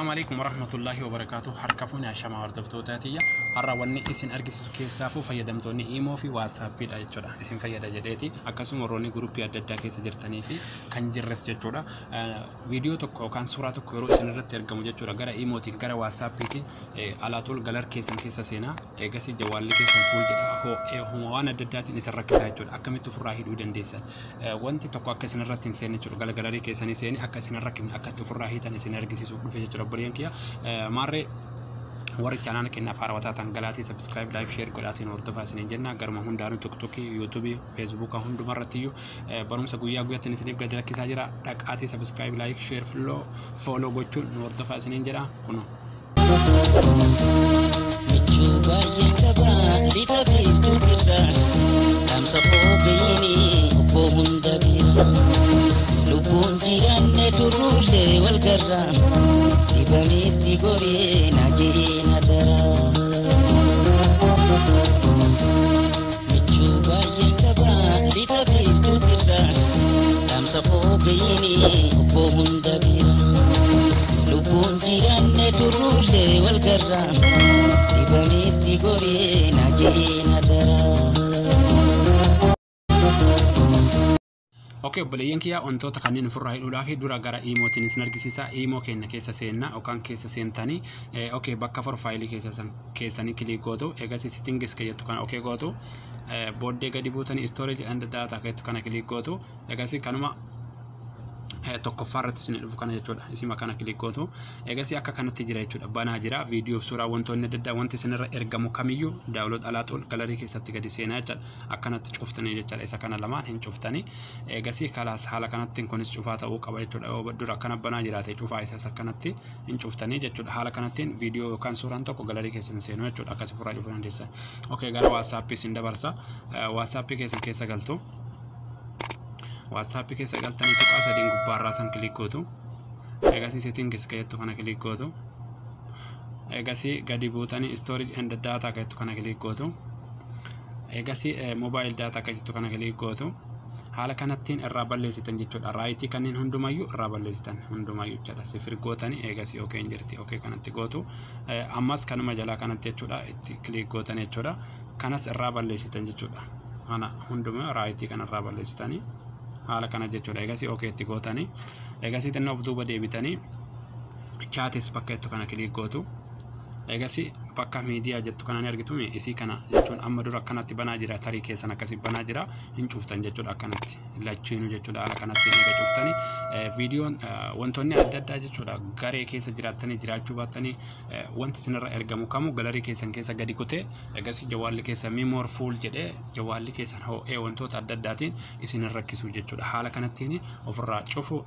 السلام عليكم ورحمة الله وبركاته. حركفوني عشان ما أردت توتاتية هروني اسم أرجس كيسافو فيدمتوني إيمو في واتساب في الأجورة اسم فيدا جديتي أكاسم وروني جروبي أددا كيس جرتني في كان جرس جورة فيديو تكو كان صورة تكو يروح سنرت ترجم جورة جرا إيمو تنكر واتساب بيتي على طول جلر كيس سينا قاسي جوال لي كيس فول جدا هو أنا أددا نسر كيس جورة أكمل تفرحي دودن ديسا وانت تكو أكاسن رتين سيني جورة جلر جلري كيس سيني أكاسن ركن أكاد تفرحي تاني سينرجس يسوق في جورة بريان كيا ماري ورك أنا كنا فاروات تنقلاتي سبسكرايب لايك شير قلاتي نورد فاسنين جنة قرما هون دارو تيك توك يوتيوب فيسبوك هون دو مرتيو برام سقويا قويا تنسني بقدر لك ساجرا ركعتي سبسكرايب لايك شير فولو قتشون نورد فاسنين جرا كنو لبون جيران ترولي والقرام لبنيت لقوري ناجينا درا متشوبا ينكبا لتبيب تدرا لامسا فوقيني أبوهم دبيرا لبون جيران ترولي والقرام لبنيت لقوري ناجينا درا اوكي بلين كيا انتو تقنين فرها الولافي دورا غرا ايموتين سنرجسيسا ايمو كين كيسا سينا او كان كيسا سينتاني اوكي باكا بروفايل كيساني كليك غودو اغاسي سيتينجز كيتو كان اوكي غودو بودي غدي بوتاني ستوريج اند داتا كيتو كان كليك غودو اغاسي كانما tokko farratti sin dhufu kana jechuudha isima kana klik gootu eegasi akka kanatti jira jechuudha bana jira video suuraa wantoonni dadda wanti sinirra ergamu kamiyyu download alaatol gallery keessatti gadi seenaa jechuudha akkanatti cuftanii jechuudha isa kana lamaan hin cuftanii eegasi kalaas haala kanatti kunis cufaa ta'uu qaba jechuudha dura kana bana jiraate cufaa isa akkanatti hin cuftanii jechuudha haala kanatti video yookaan suuraan tokko gallery keessan seenuu jechuudha akkasi furaa dhufuu dandeessa okay gara whatsapp sin dabarsa whatsapp keessa galtu WhatsApp ke sagaltani to asa din gubbarra san click goto egasi settings kayetto kana click goto egasi gadi butani storage and data kayetto kana click goto egasi mobile data kayetto kana click goto hala kanattin irra balleesitan jechuudha right kanin hundumayyu irra balleesitan hundumayyu jedha sifir gotani egasi okay injirti okay kanatti goto ammas kanuma jala kanatti jechuudha itti click gotani jechuudha kanas irra balleesitan jechuudha ana hunduma right kana irra balleesitani haala kana jechuudha eegasi okay itti gootani eegasi tanna of duuba deebitani chatis bakka itti kana click gootu eegasi bakka media jettu kana argitu isi kana jechuun amma dura kanatti banaa jira tarii keessan akkasi banaa jira hin cuftan jechuudha kanatti lachiinu jechuudha haala kanatti eega cuftani viidiyoon wantoonni adda addaa jechuudha garee keessa jiraatanii jiraachuu baatanii wanti sinirra ergamu kamu gallery keessan keessa gadi kutee eegasi jawaalli keessa memory full jedhee jawaalli keessan ho'ee wantoota adda addaatiin isin rakkisu jechuudha haala kanatti ofirraa cufu